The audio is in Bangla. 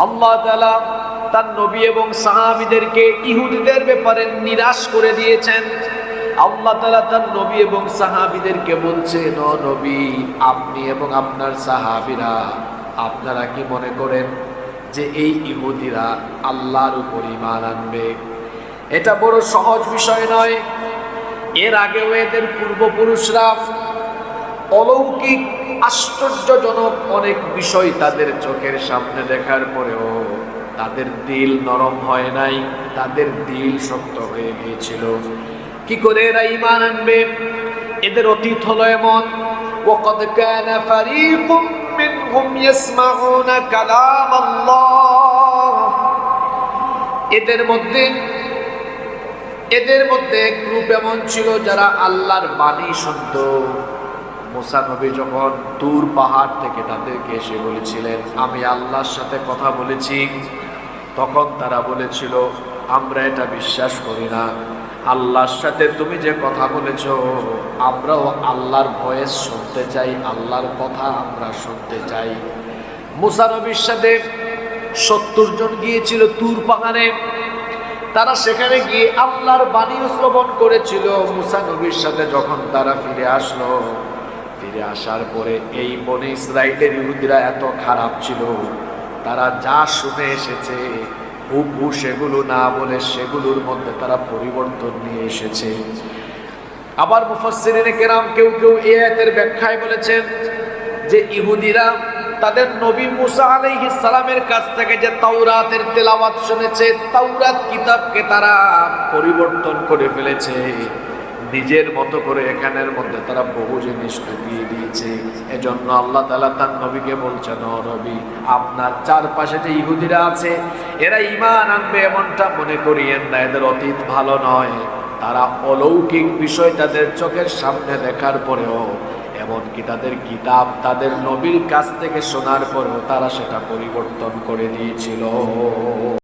আল্লাহ তাআলা তার নবী এবং সাহাবীদেরকে ইহুদিদের ব্যাপারে নিরাশ করে দিয়েছেন। আল্লাহ তাআলা তার নবী এবং সাহাবীদেরকে বলছেন, ও নবী, আপনি এবং আপনার সাহাবীরা আপনারা কি মনে করেন যে এই ইহুদিরা আল্লাহর উপর ঈমান আনবে? এটা বড় সহজ বিষয় নয়। এর আগেও এদের পূর্বপুরুষরা অলৌকিক আশ্চর্যজনক অনেক বিষয় তাদের চোখের সামনে দেখার পরেও তাদের দিল নরম হয় নাই, তাদের দিল শক্ত হয়ে গিয়েছিল। কি করে এরা ঈমান আনবে? এদের অতীত হলো এমন, ওয়াকাদ কানা ফারীকুম মিনহুম ইয়াসমাউনা কালাম আল্লাহ। এদের মধ্যে এক গ্রুপ এমন ছিল যারা আল্লাহর বাণী শুনত। মুসা নবী যখন তুর পাহাড় থেকে তাদেরকে এসে বলেছিলেন, আমি আল্লাহর সাথে কথা বলেছি, তখন তারা বলেছিল, আমরা এটা বিশ্বাস করি না। আল্লাহর সাথে তুমি যে কথা বলেছ, আমরাও আল্লাহর ভয়েস শুনতে চাই, আল্লাহর কথা আমরা শুনতে চাই। মুসা নবীর সাথে 70 জন গিয়েছিল তুর পাহাড়ে। তারা সেখানে গিয়ে আল্লাহর বাণী শ্রবণ করেছিল। মুসা নবীর সাথে যখন তারা ফিরে আসলো, ফিরে আসার পরে এই বনে ইসরাইলের ইহুদিরা এত খারাপ ছিল, তারা যা শুনে এসেছে হুবহু সেগুলো না বলে সেগুলোর মধ্যে তারা পরিবর্তন নিয়ে এসেছে। আবার মুফাসসিরিনে কেরাম কেউ এই আয়াতের ব্যাখ্যায় বলেছেন যে ইহুদিরা তাদের নবী মুসা আলাইহিস সালামের কাছ থেকে যে তাওরাতের তেলাওয়াত শুনেছে, তাওরাত কিতাবকে তারা পরিবর্তন করে ফেলেছে, নিজের মতো করে এখানের মধ্যে তারা বহু জিনিস ঢুকিয়ে দিয়েছে। এজন্য আল্লাহ তাআলা তার নবীকে বলছেন, ও নবী, আপনার চারপাশে যে ইহুদিরা আছে এরা ঈমান আনবে এমনটা মনে করিয়েন না। এদের অতীত ভালো নয়। তারা অলৌকিক বিষয় তাদের চোখের সামনে দেখার পরেও, এমনকি তাদের কিতাব তাদের নবীর কাছ থেকে শোনার পরেও তারা সেটা পরিবর্তন করে দিয়েছিল।